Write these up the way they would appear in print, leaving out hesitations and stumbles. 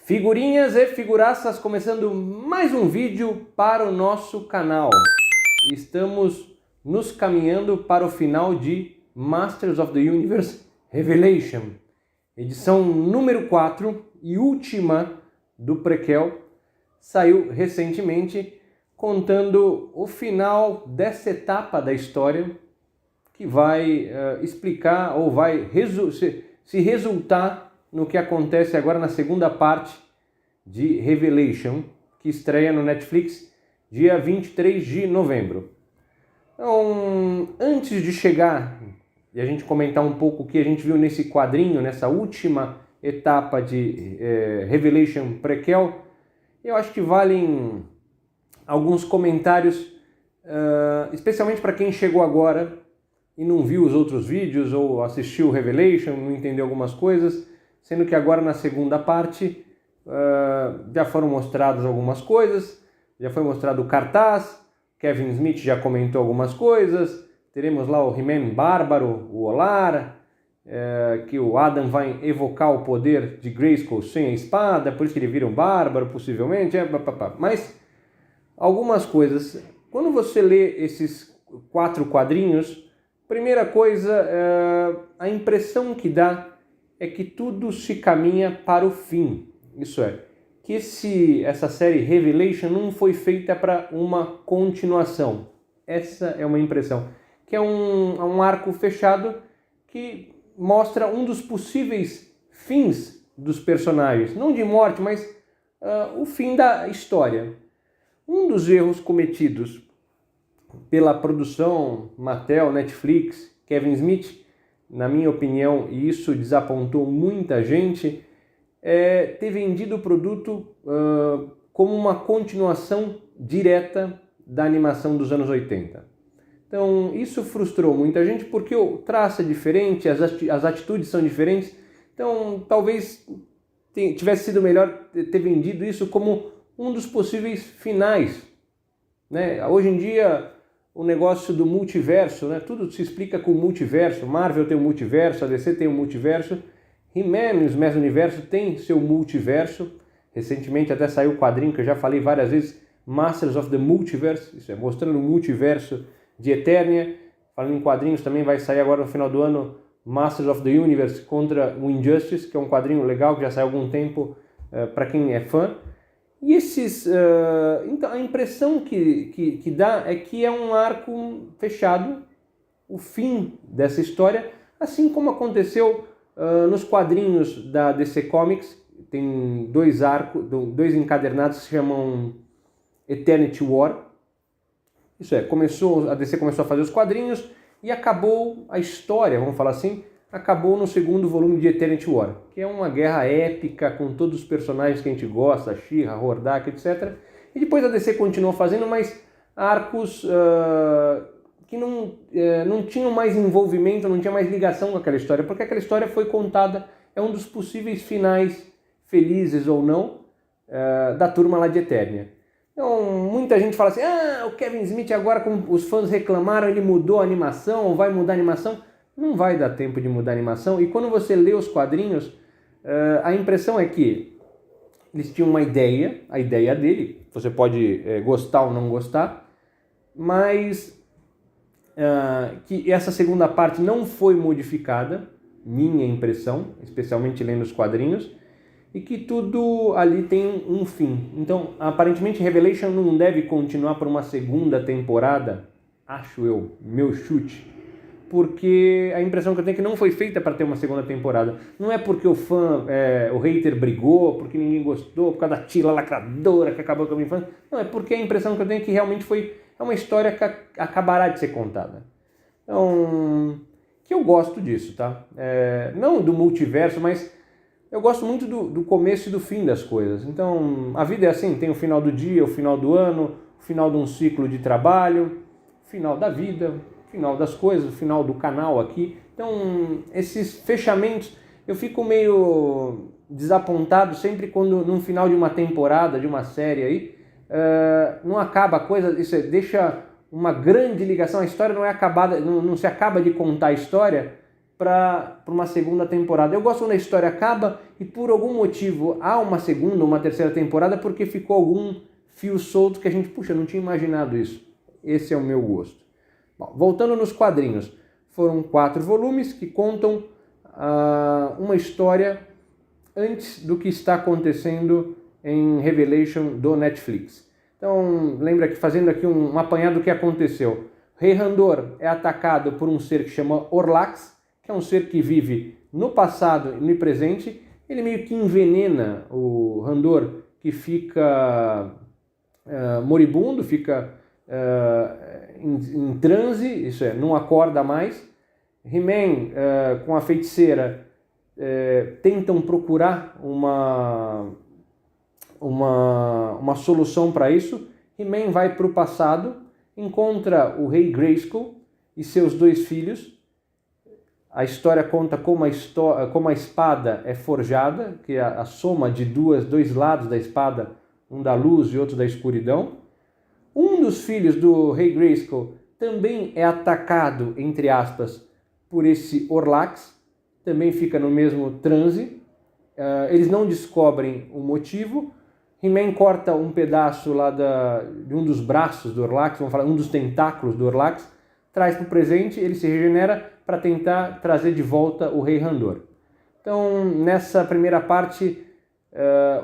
Figurinhas e figuraças, começando mais um vídeo para o nosso canal. Estamos nos caminhando para o final de Masters of the Universe Revelation, edição número 4 e última do prequel. Saiu recentemente contando o final dessa etapa da história que vai explicar ou vai se resultar no que acontece agora na segunda parte de Revelation, que estreia no Netflix dia 23 de novembro. Então, antes de chegar e a gente comentar um pouco o que a gente viu nesse quadrinho, nessa última etapa de Revelation Prequel, eu acho que valem alguns comentários, especialmente para quem chegou agora e não viu os outros vídeos ou assistiu Revelation, não entendeu algumas coisas, sendo que agora na segunda parte já foram mostradas algumas coisas, já foi mostrado o cartaz, Kevin Smith já comentou algumas coisas, teremos lá o He-Man bárbaro, o Olar, que o Adam vai evocar o poder de Grayskull sem a espada, por isso que ele vira um bárbaro, possivelmente, mas algumas coisas. Quando você lê esses 4 quadrinhos, primeira coisa, a impressão que dá é que tudo se caminha para o fim. Isso é, que essa série Revelation não foi feita para uma continuação. Essa é uma impressão. Que é um arco fechado que mostra um dos possíveis fins dos personagens. Não de morte, mas o fim da história. Um dos erros cometidos pela produção Mattel, Netflix, Kevin Smith, na minha opinião, e isso desapontou muita gente, é ter vendido o produto como uma continuação direta da animação dos anos 80. Então, isso frustrou muita gente porque o traço é diferente, as atitudes são diferentes. Então, talvez tivesse sido melhor ter vendido isso como um dos possíveis finais, né? Hoje em dia, o negócio do multiverso, né? Tudo se explica com multiverso. Marvel tem um multiverso, a DC tem um multiverso, He-Man, os Mestre Universo, tem seu multiverso. Recentemente até saiu o quadrinho que eu já falei várias vezes, Masters of the Multiverse, isso é, mostrando o multiverso de Eternia. Falando em quadrinhos, também vai sair agora no final do ano Masters of the Universe contra o Injustice, que é um quadrinho legal que já saiu há algum tempo para quem é fã. E então a impressão que dá é que é um arco fechado, o fim dessa história, assim como aconteceu nos quadrinhos da DC Comics. Tem dois encadernados que se chamam Eternity War. Isso é, a DC começou a fazer os quadrinhos e acabou a história, vamos falar assim, acabou no segundo volume de Eternity War, que é uma guerra épica com todos os personagens que a gente gosta, She-Ra, Hordak, etc. E depois a DC continuou fazendo mais arcos que não tinham mais envolvimento, não tinha mais ligação com aquela história, porque aquela história foi contada, é um dos possíveis finais, felizes ou não, da turma lá de Eternia. Então, muita gente fala assim, o Kevin Smith agora, como os fãs reclamaram, ele mudou a animação, ou vai mudar a animação. Não vai dar tempo de mudar a animação, e quando você lê os quadrinhos, a impressão é que eles tinham uma ideia, a ideia dele, você pode gostar ou não gostar, mas que essa segunda parte não foi modificada, minha impressão, especialmente lendo os quadrinhos, e que tudo ali tem um fim. Então, aparentemente, Revelation não deve continuar por uma segunda temporada, acho eu, meu chute, porque a impressão que eu tenho é que não foi feita para ter uma segunda temporada. Não é porque o fã, o hater brigou, porque ninguém gostou, por causa da Tila lacradora que acabou com a minha infância. Não, é porque a impressão que eu tenho é que realmente é uma história que acabará de ser contada. Então, que eu gosto disso, tá? Não do multiverso, mas eu gosto muito do começo e do fim das coisas. Então, a vida é assim, tem o final do dia, o final do ano, o final de um ciclo de trabalho, o final da vida, o final das coisas, o final do canal aqui. Então, esses fechamentos, eu fico meio desapontado sempre quando, no final de uma temporada, de uma série aí, não acaba a coisa, isso deixa uma grande ligação, a história não é acabada, não se acaba de contar a história, para uma segunda temporada. Eu gosto quando a história acaba e por algum motivo há uma segunda ou uma terceira temporada porque ficou algum fio solto que a gente, puxa, não tinha imaginado isso. Esse é o meu gosto. Bom, voltando nos quadrinhos, foram 4 volumes que contam uma história antes do que está acontecendo em Revelation do Netflix. Então, lembra que fazendo aqui um apanhado do que aconteceu. Rei Randor é atacado por um ser que chama Orlax, que é um ser que vive no passado e no presente. Ele meio que envenena o Randor, que fica moribundo, fica em transe, isso é, não acorda mais. He-Man, com a feiticeira, tentam procurar uma solução para isso. He-Man vai para o passado, encontra o rei Grayskull e seus 2 filhos. A história conta como a espada é forjada, que é a soma de dois lados da espada, um da luz e outro da escuridão. Um dos filhos do rei Grayskull também é atacado, entre aspas, por esse Orlax, também fica no mesmo transe. Eles não descobrem o motivo. He-Man corta um pedaço lá de um dos braços do Orlax, vamos falar, um dos tentáculos do Orlax, traz para o presente, ele se regenera para tentar trazer de volta o Rei Randor. Então, nessa primeira parte,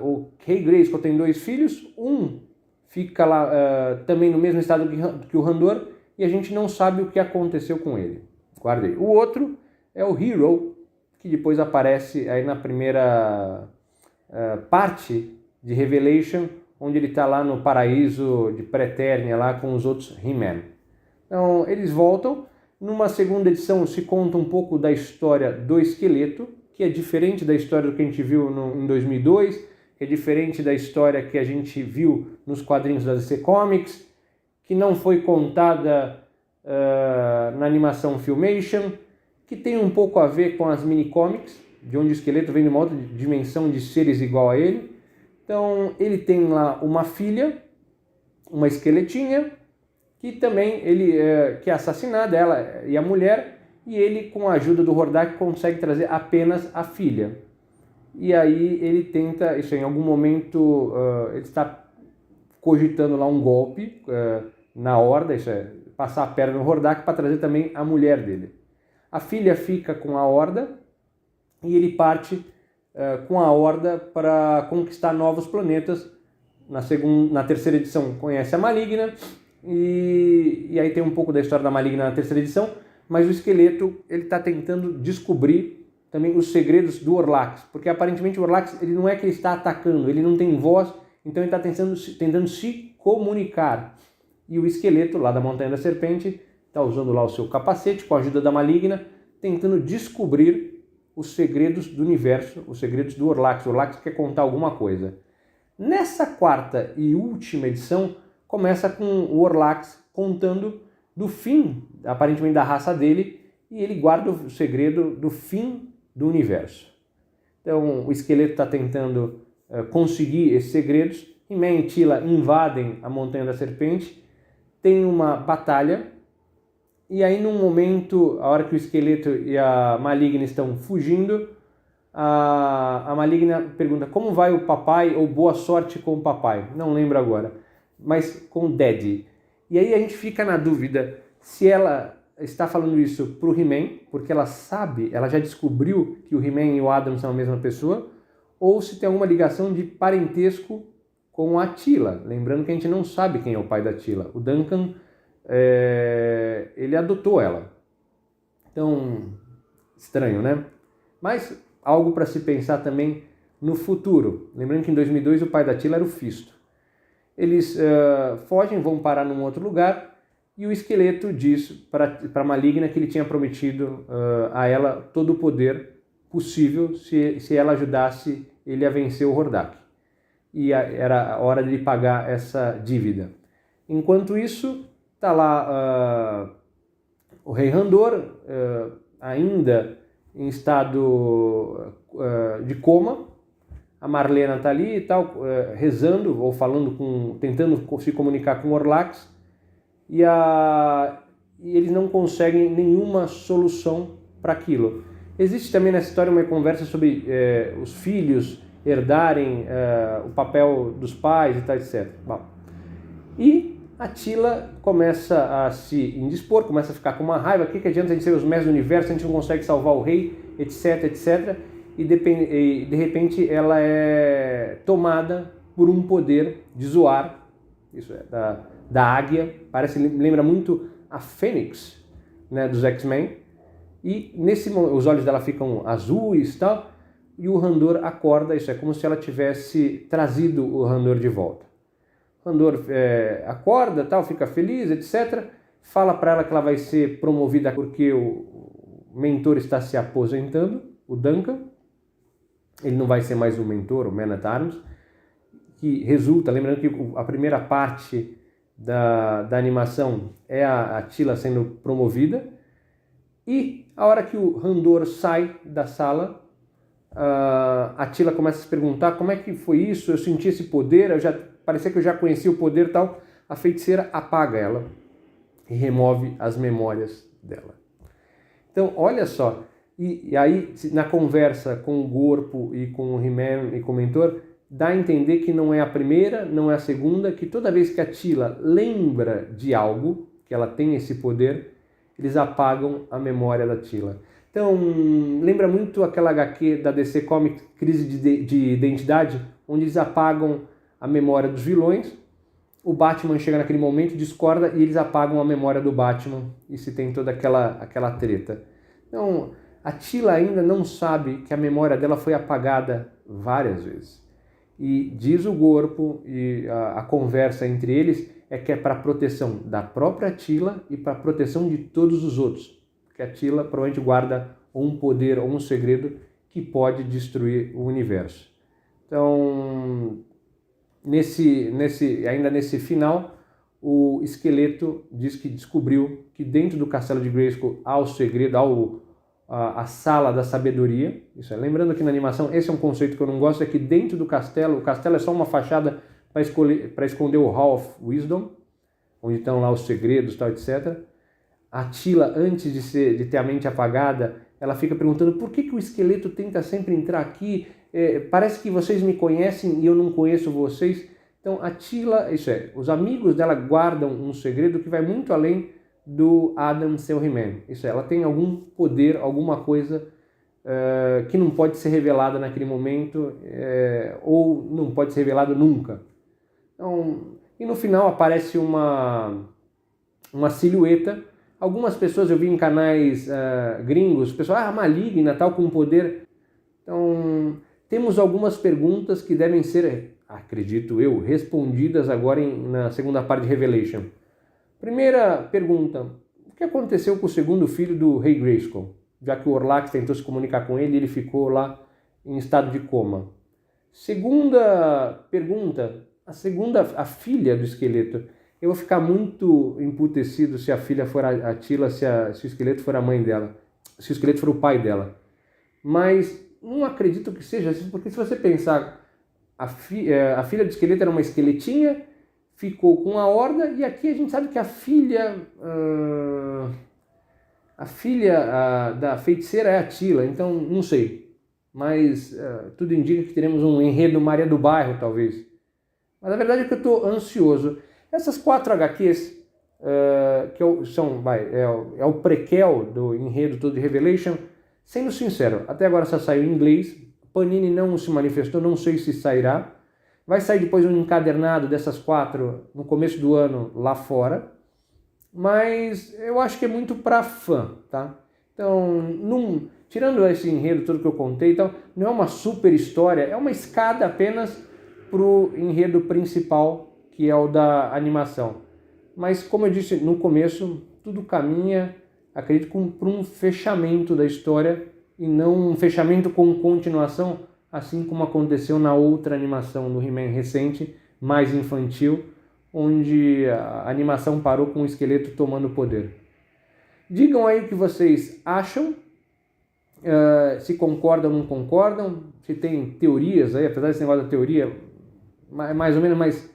o Rei Grayskull tem 2 filhos, um fica lá também no mesmo estado que o Randor, e a gente não sabe o que aconteceu com ele. Guardei. O outro é o Hero, que depois aparece aí na primeira parte de Revelation, onde ele está lá no paraíso de Preternia, lá com os outros He-Man. Então, eles voltam. Numa segunda edição se conta um pouco da história do esqueleto, que é diferente da história do que a gente viu em 2002, que é diferente da história que a gente viu nos quadrinhos da DC Comics, que não foi contada na animação Filmation, que tem um pouco a ver com as mini-comics, de onde o esqueleto vem de uma outra dimensão de seres igual a ele. Então, ele tem lá uma filha, uma esqueletinha, que também que é assassinada, ela e a mulher, e ele, com a ajuda do Hordak, consegue trazer apenas a filha. E aí ele tenta, isso em algum momento, ele está cogitando lá um golpe na Horda, isso é, passar a perna no Hordak para trazer também a mulher dele. A filha fica com a Horda e ele parte com a Horda para conquistar novos planetas. Na terceira edição conhece a Maligna, e aí tem um pouco da história da Maligna na terceira edição, mas o esqueleto ele está tentando descobrir também os segredos do Orlax, porque aparentemente o Orlax ele não é que ele está atacando, ele não tem voz, então ele está tentando se comunicar. E o esqueleto lá da Montanha da Serpente está usando lá o seu capacete com a ajuda da Maligna, tentando descobrir os segredos do universo, os segredos do Orlax. O Orlax quer contar alguma coisa. Nessa quarta e última edição, começa com o Orlax contando do fim, aparentemente, da raça dele, e ele guarda o segredo do fim do universo. Então, o esqueleto está tentando conseguir esses segredos. He-Man e Teela invadem a Montanha da Serpente, tem uma batalha, e aí num momento, a hora que o esqueleto e a Maligna estão fugindo, a Maligna pergunta como vai o papai, ou boa sorte com o papai, não lembro agora, mas com o Daddy. E aí a gente fica na dúvida se ela está falando isso para o He-Man, porque ela sabe, ela já descobriu que o He-Man e o Adam são a mesma pessoa, ou se tem alguma ligação de parentesco com a Teela. Lembrando que a gente não sabe quem é o pai da Teela. O Duncan, ele adotou ela. Então, estranho, né? Mas algo para se pensar também no futuro. Lembrando que em 2002 o pai da Teela era o Fisto. Eles fogem, vão parar num outro lugar, e o esqueleto diz para a Maligna que ele tinha prometido a ela todo o poder possível se ela ajudasse ele a vencer o Hordak. E era a hora de ele pagar essa dívida. Enquanto isso, está lá o Rei Randor, ainda em estado de coma. A Marlena está ali e tal, rezando ou falando tentando se comunicar com o Orlax, e eles não conseguem nenhuma solução para aquilo. Existe também nessa história uma conversa sobre os filhos herdarem o papel dos pais e tal, etc. Bom, e Attila começa a se indispor, começa a ficar com uma raiva. O que adianta a gente ser os mestres do universo, a gente não consegue salvar o rei, etc, etc. E de repente ela é tomada por um poder de Zoar, isso é, da águia, lembra muito a Fênix, né, dos X-Men. E nesse momento os olhos dela ficam azuis e tal, e o Randor acorda, isso é como se ela tivesse trazido o Randor de volta. O Randor acorda, tal, fica feliz, etc. Fala para ela que ela vai ser promovida porque o mentor está se aposentando, o Duncan. Ele não vai ser mais o mentor, o Man at Arms, que resulta, lembrando que a primeira parte da animação é a Attila sendo promovida. E a hora que o Randor sai da sala, a Attila começa a se perguntar como é que foi isso, eu senti esse poder, parecia que eu já conhecia o poder e tal. A feiticeira apaga ela e remove as memórias dela. Então, olha só, e aí na conversa com o Gorpo e com o He-Man e com o mentor, dá a entender que não é a primeira, não é a segunda, que toda vez que a Attila lembra de algo, que ela tem esse poder, eles apagam a memória da Attila. Então, lembra muito aquela HQ da DC Comics, Crise de Identidade, onde eles apagam a memória dos vilões, o Batman chega naquele momento, discorda e eles apagam a memória do Batman e se tem toda aquela treta. Então, a Attila ainda não sabe que a memória dela foi apagada várias vezes. E diz o Gorpo, e a conversa entre eles é que é para a proteção da própria Attila e para a proteção de todos os outros. Porque a Attila provavelmente guarda um poder ou um segredo que pode destruir o universo. Então, ainda nesse final, o esqueleto diz que descobriu que dentro do castelo de Grayskull há o segredo, há a sala da sabedoria. Isso é, lembrando que na animação, esse é um conceito que eu não gosto, é que dentro do castelo, o castelo é só uma fachada para esconder o Hall of Wisdom, onde estão lá os segredos, tal, etc. A Attila, antes de ter a mente apagada, ela fica perguntando por que o esqueleto tenta sempre entrar aqui, parece que vocês me conhecem e eu não conheço vocês. Então a Attila, isso é, os amigos dela guardam um segredo que vai muito além do Adam ser o He-Man. Isso é, ela tem algum poder, alguma coisa que não pode ser revelada naquele momento, ou não pode ser revelada nunca. Então, e no final aparece uma silhueta. Algumas pessoas eu vi em canais gringos, pessoal, maligna, tal, com poder. Então, temos algumas perguntas que devem ser, acredito eu, respondidas agora na segunda parte de Revelation. Primeira pergunta, o que aconteceu com o segundo filho do Rei Grayskull? Já que o Orlax tentou se comunicar com ele, ele ficou lá em estado de coma. Segunda pergunta, a filha do esqueleto. Eu vou ficar muito emputecido se a filha for a Attila, se o esqueleto for a mãe dela, se o esqueleto for o pai dela. Mas não acredito que seja assim, porque se você pensar, a filha do esqueleto era uma esqueletinha, ficou com a horda, e aqui a gente sabe que a filha da feiticeira é a Attila, então não sei. Mas tudo indica que teremos um enredo Maria do Bairro, talvez. Mas a verdade é que eu estou ansioso. Essas 4 HQs, é o prequel do enredo todo de Revelation, sendo sincero, até agora só saiu em inglês, Panini não se manifestou, não sei se sairá. Vai sair depois um encadernado dessas 4 no começo do ano lá fora, mas eu acho que é muito para fã, tá? Então, tirando esse enredo todo que eu contei, então, não é uma super história, é uma escada apenas para o enredo principal, que é o da animação. Mas, como eu disse no começo, tudo caminha, acredito, para um fechamento da história e não um fechamento com continuação, assim como aconteceu na outra animação do He-Man recente, mais infantil, onde a animação parou com o esqueleto tomando poder. Digam aí o que vocês acham, se concordam ou não concordam, se tem teorias aí, apesar desse negócio da teoria, mais ou menos, mas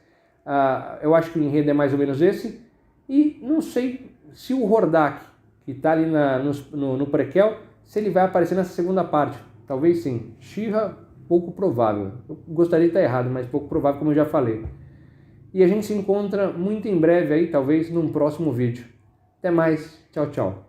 eu acho que o enredo é mais ou menos esse. E não sei se o Hordak, que está ali no prequel, se ele vai aparecer nessa segunda parte. Talvez sim. She-Ra, pouco provável. Eu gostaria de estar errado, mas pouco provável, como eu já falei. E a gente se encontra muito em breve aí, talvez num próximo vídeo. Até mais. Tchau, tchau.